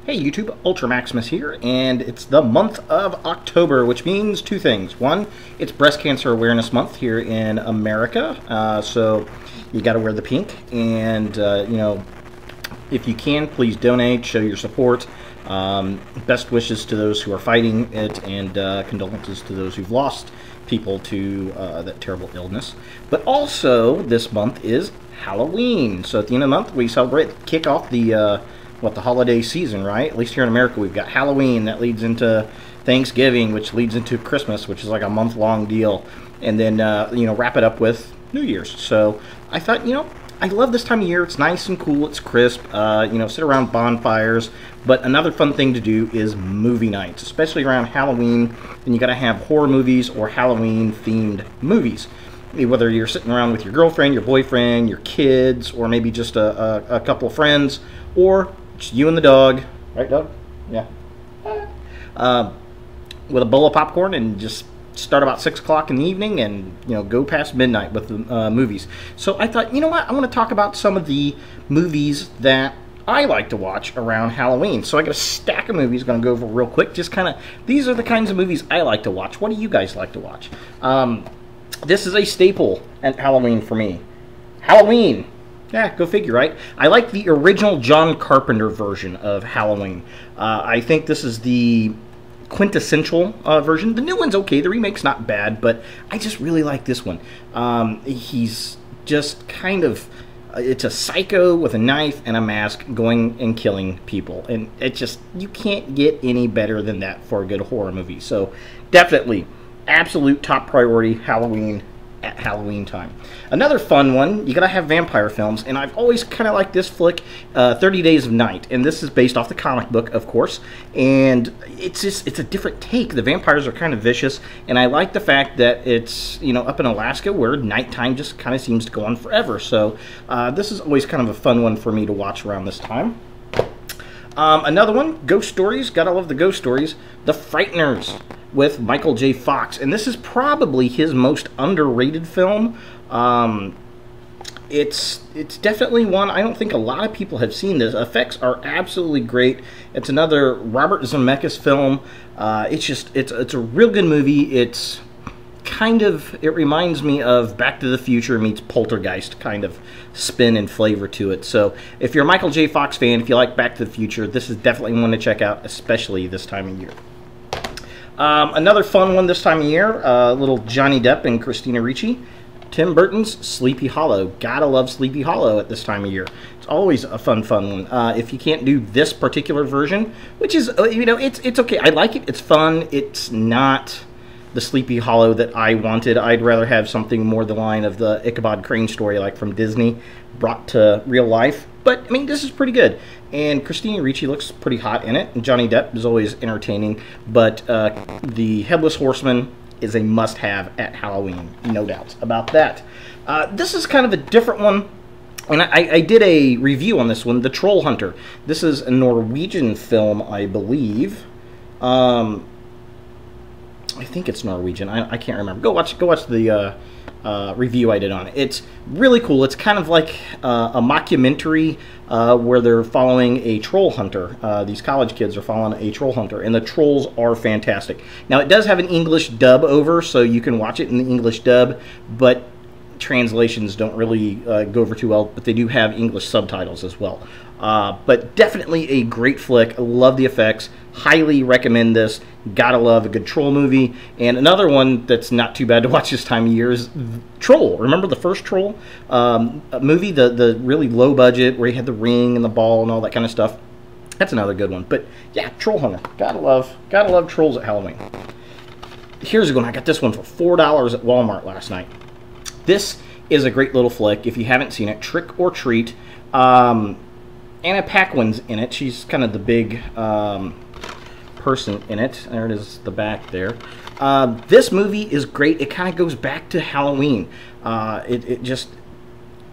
Hey YouTube, Ultra Maximus here, and it's the month of October, which means two things. One, it's Breast Cancer Awareness Month here in America, so you got to wear the pink, and if you can, please donate, show your support. Best wishes to those who are fighting it, and condolences to those who've lost people to that terrible illness. But also, this month is Halloween, so at the end of the month, we celebrate, kick off the holiday season, right? At least here in America, we've got Halloween, that leads into Thanksgiving, which leads into Christmas, which is like a month-long deal, and then, wrap it up with New Year's. So I thought, I love this time of year. It's nice and cool, it's crisp, sit around bonfires, but another fun thing to do is movie nights, especially around Halloween, and you gotta have horror movies or Halloween-themed movies. Whether you're sitting around with your girlfriend, your boyfriend, your kids, or maybe just a couple of friends, or just you and the dog, right, dog? Yeah. With a bowl of popcorn and just start about 6 o'clock in the evening and go past midnight with the movies. So I thought, I want to talk about some of the movies that I like to watch around Halloween. So I got a stack of movies going to go over real quick. Just kind of, these are the kinds of movies I like to watch. What do you guys like to watch? This is a staple at Halloween for me. Halloween. Yeah, go figure, right? I like the original John Carpenter version of Halloween. I think this is the quintessential version. The new one's okay. The remake's not bad, but I just really like this one. He's just kind of... it's a psycho with a knife and a mask going and killing people. And it just... you can't get any better than that for a good horror movie. So, definitely, absolute top priority Halloween at Halloween time. Another fun one, you gotta have vampire films, and I've always kind of liked this flick, 30 Days of Night, and this is based off the comic book, of course, and it's a different take. The vampires are kind of vicious, and I like the fact that it's, up in Alaska where nighttime just kind of seems to go on forever, so this is always kind of a fun one for me to watch around this time. Another one, ghost stories, gotta love the ghost stories, The Frighteners, with Michael J. Fox, and this is probably his most underrated film. It's definitely one I don't think a lot of people have seen. The effects are absolutely great. It's another Robert Zemeckis film. It's a real good movie. It's kind of, it reminds me of Back to the Future meets Poltergeist kind of spin and flavor to it. So if you're a Michael J. Fox fan, if you like Back to the Future, this is definitely one to check out, especially this time of year. Another fun one this time of year, little Johnny Depp and Christina Ricci. Tim Burton's Sleepy Hollow. Gotta love Sleepy Hollow at this time of year. It's always a fun one. If you can't do this particular version, which is, it's okay. I like it. It's fun. It's not the Sleepy Hollow that I wanted. I'd rather have something more the line of the Ichabod Crane story, like from Disney, brought to real life. But, this is pretty good. And Christina Ricci looks pretty hot in it. And Johnny Depp is always entertaining. But the Headless Horseman is a must-have at Halloween. No doubts about that. This is kind of a different one. And I did a review on this one, The Troll Hunter. This is a Norwegian film, I believe. I think it's Norwegian. I can't remember. Go watch the review I did on it. It's really cool. It's kind of like a mockumentary where they're following a troll hunter. These college kids are following a troll hunter, and the trolls are fantastic. Now, it does have an English dub over, so you can watch it in the English dub, but translations don't really go over too well, but they do have English subtitles as well. But definitely a great flick. I love the effects. Highly recommend this. Gotta love a good troll movie. And another one that's not too bad to watch this time of year is Troll. Remember the first Troll movie? The really low budget where he had the ring and the ball and all that kind of stuff. That's another good one. But yeah, Troll Hunter. Gotta love trolls at Halloween. Here's a good one. I got this one for $4 at Walmart last night. This is a great little flick. If you haven't seen it, Trick or Treat. Anna Paquin's in it. She's kind of the big person in it. There it is, the back there. This movie is great. It kind of goes back to Halloween. It just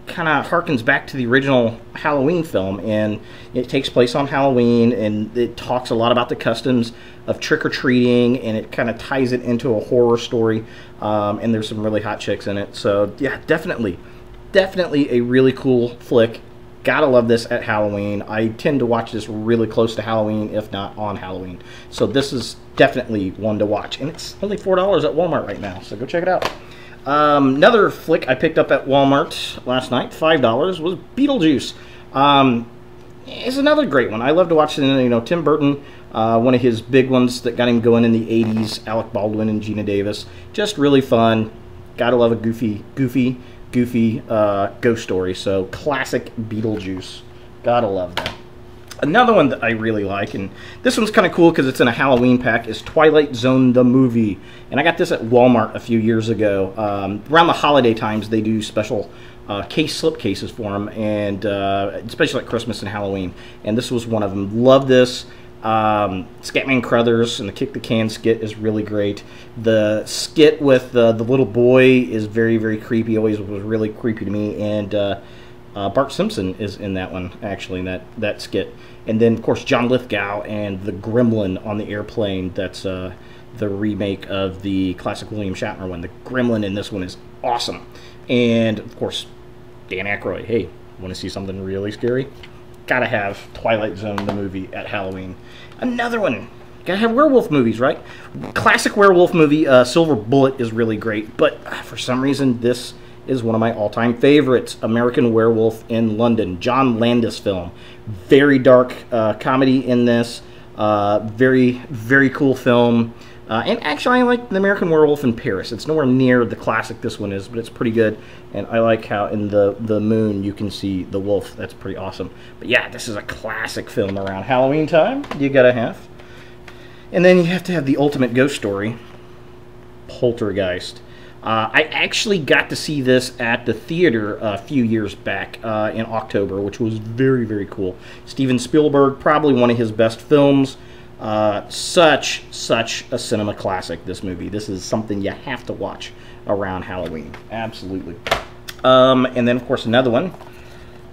kind of harkens back to the original Halloween film, and it takes place on Halloween, and it talks a lot about the customs of trick-or-treating, and it kind of ties it into a horror story, and there's some really hot chicks in it. So yeah, definitely a really cool flick Gotta love this at Halloween. I tend to watch this really close to Halloween, if not on Halloween. So this is definitely one to watch. And it's only $4 at Walmart right now, so go check it out. Another flick I picked up at Walmart last night, $5, was Beetlejuice. It's another great one. I love to watch it. You know, Tim Burton, one of his big ones that got him going in the 80s, Alec Baldwin and Gina Davis. Just really fun. Gotta love a goofy ghost story. So classic Beetlejuice. Gotta love that. Another one that I really like, and this one's kind of cool because it's in a Halloween pack, is Twilight Zone the movie. And I got this at Walmart a few years ago. Around the holiday times, they do special slip cases for them, and especially at Christmas and Halloween. And this was one of them. Love this. Scatman Crothers and the Kick the Can skit is really great. The skit with the little boy is very, very creepy. Always was really creepy to me. And Bart Simpson is in that one, actually, in that skit. And then, of course, John Lithgow and the Gremlin on the airplane. That's the remake of the classic William Shatner one. The Gremlin in this one is awesome. And, of course, Dan Aykroyd. Hey, want to see something really scary? Gotta have Twilight Zone the movie at Halloween. Another one. Gotta have werewolf movies, right? Classic werewolf movie, Silver Bullet, is really great. But for some reason, this is one of my all-time favorites. American Werewolf in London. John Landis film. Very dark comedy in this. Very, very cool film. And actually, I like the American Werewolf in Paris. It's nowhere near the classic this one is, but it's pretty good. And I like how in the moon you can see the wolf. That's pretty awesome. But yeah, this is a classic film around Halloween time. You gotta have. And then you have to have the ultimate ghost story, Poltergeist. I actually got to see this at the theater a few years back in October, which was very, very cool. Steven Spielberg, probably one of his best films. Such a cinema classic, this movie. This is something you have to watch around Halloween. Absolutely. And then, of course, another one,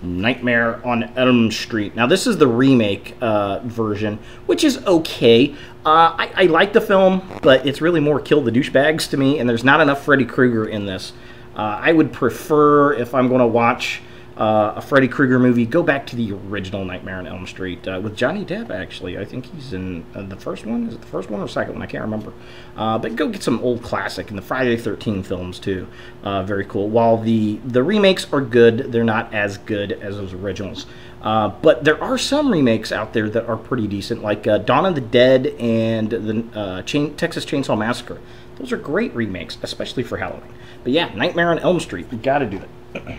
Nightmare on Elm Street. Now, this is the remake version, which is okay. I like the film, but it's really more kill the douchebags to me, and there's not enough Freddy Krueger in this. I would prefer, if I'm going to watch a Freddy Krueger movie, go back to the original Nightmare on Elm Street with Johnny Depp, actually. I think he's in the first one. Is it the first one or second one? I can't remember. But go get some old classic, and the Friday the 13th films, too. Very cool. While the remakes are good, they're not as good as those originals. But there are some remakes out there that are pretty decent, like Dawn of the Dead and the Texas Chainsaw Massacre. Those are great remakes, especially for Halloween. But yeah, Nightmare on Elm Street, you gotta do it.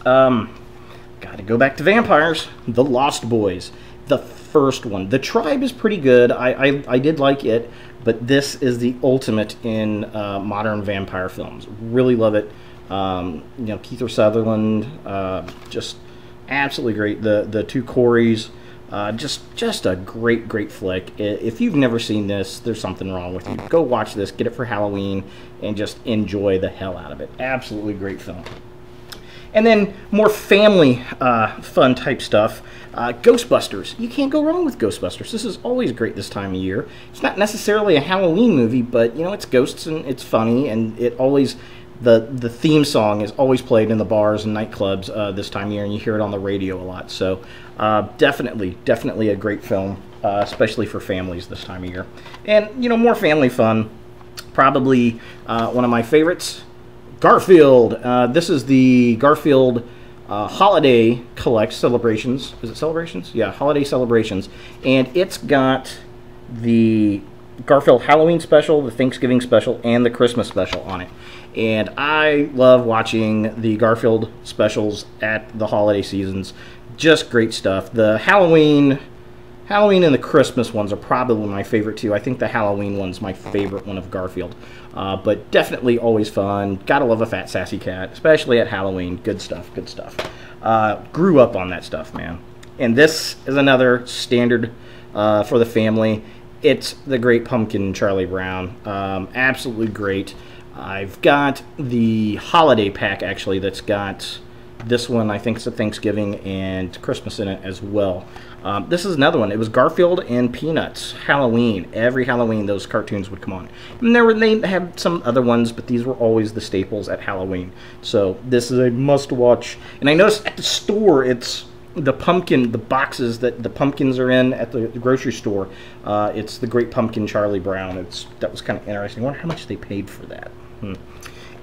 Gotta go back to vampires. The Lost Boys, the first one. The Tribe is pretty good. I did like it, but this is the ultimate in modern vampire films. Really love it. You know, Kiefer Sutherland, just absolutely great. The two Coreys, just a great flick. If you've never seen this, there's something wrong with you. Go watch this, get it for Halloween, and just enjoy the hell out of it. Absolutely great film. And then more family fun type stuff. Ghostbusters. You can't go wrong with Ghostbusters. This is always great this time of year. It's not necessarily a Halloween movie, but you know, it's ghosts and it's funny, and it always the theme song is always played in the bars and nightclubs this time of year, and you hear it on the radio a lot. So definitely a great film, especially for families this time of year. And you know, more family fun. Probably one of my favorites, Garfield. This is the Garfield holiday celebrations. Is it celebrations? Yeah, holiday celebrations. And it's got the Garfield Halloween special, the Thanksgiving special, and the Christmas special on it. And I love watching the Garfield specials at the holiday seasons. Just great stuff. The Halloween and the Christmas ones are probably my favorite too. I think the Halloween one's my favorite one of Garfield. But definitely always fun. Gotta love a fat sassy cat, especially at Halloween. Good stuff. Grew up on that stuff, man. And this is another standard for the family. It's the Great Pumpkin Charlie Brown. Absolutely great. I've got the holiday pack, actually, that's got this one. I think it's a Thanksgiving and Christmas in it as well. This is another one. It was Garfield and Peanuts. Halloween. Every Halloween, those cartoons would come on. And they had some other ones, but these were always the staples at Halloween. So this is a must-watch. And I noticed at the store, it's pumpkin, the boxes that the pumpkins are in at the grocery store. It's the Great Pumpkin Charlie Brown. That was kind of interesting. I wonder how much they paid for that.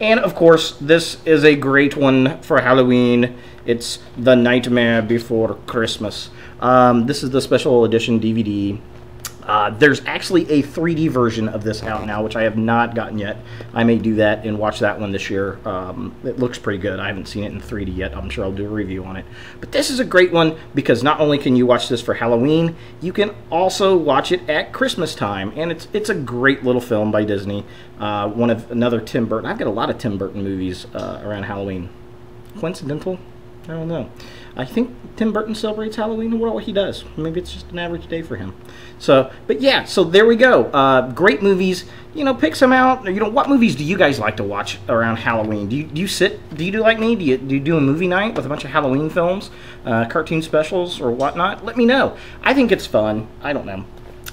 And of course, this is a great one for Halloween. It's The Nightmare Before Christmas. This is the special edition DVD. There's actually a 3D version of this out now, which I have not gotten yet. I may do that and watch that one this year. It looks pretty good. I haven't seen it in 3D yet. I'm sure I'll do a review on it. But this is a great one because not only can you watch this for Halloween, you can also watch it at Christmas time. And it's a great little film by Disney. Another Tim Burton. I've got a lot of Tim Burton movies around Halloween. Coincidental? I don't know. I think Tim Burton celebrates Halloween. Well, he does. Maybe it's just an average day for him. So, but yeah, so there we go. Great movies. You know, pick some out. You know, what movies do you guys like to watch around Halloween? Do you do like me? Do you do a movie night with a bunch of Halloween films, cartoon specials, or whatnot? Let me know. I think it's fun. I don't know.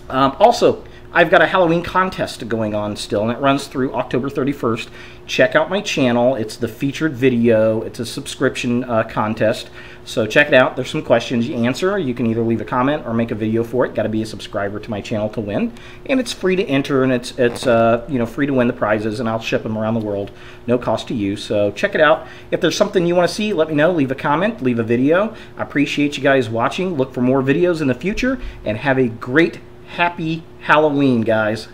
Also, I've got a Halloween contest going on still, and it runs through October 31st. Check out my channel. It's the featured video. It's a subscription contest. So check it out. There's some questions you answer. You can either leave a comment or make a video for it. Got to be a subscriber to my channel to win. And it's free to enter, and it's you know, free to win the prizes, and I'll ship them around the world. No cost to you. So check it out. If there's something you want to see, let me know. Leave a comment. Leave a video. I appreciate you guys watching. Look for more videos in the future, and have a great, happy Halloween, guys.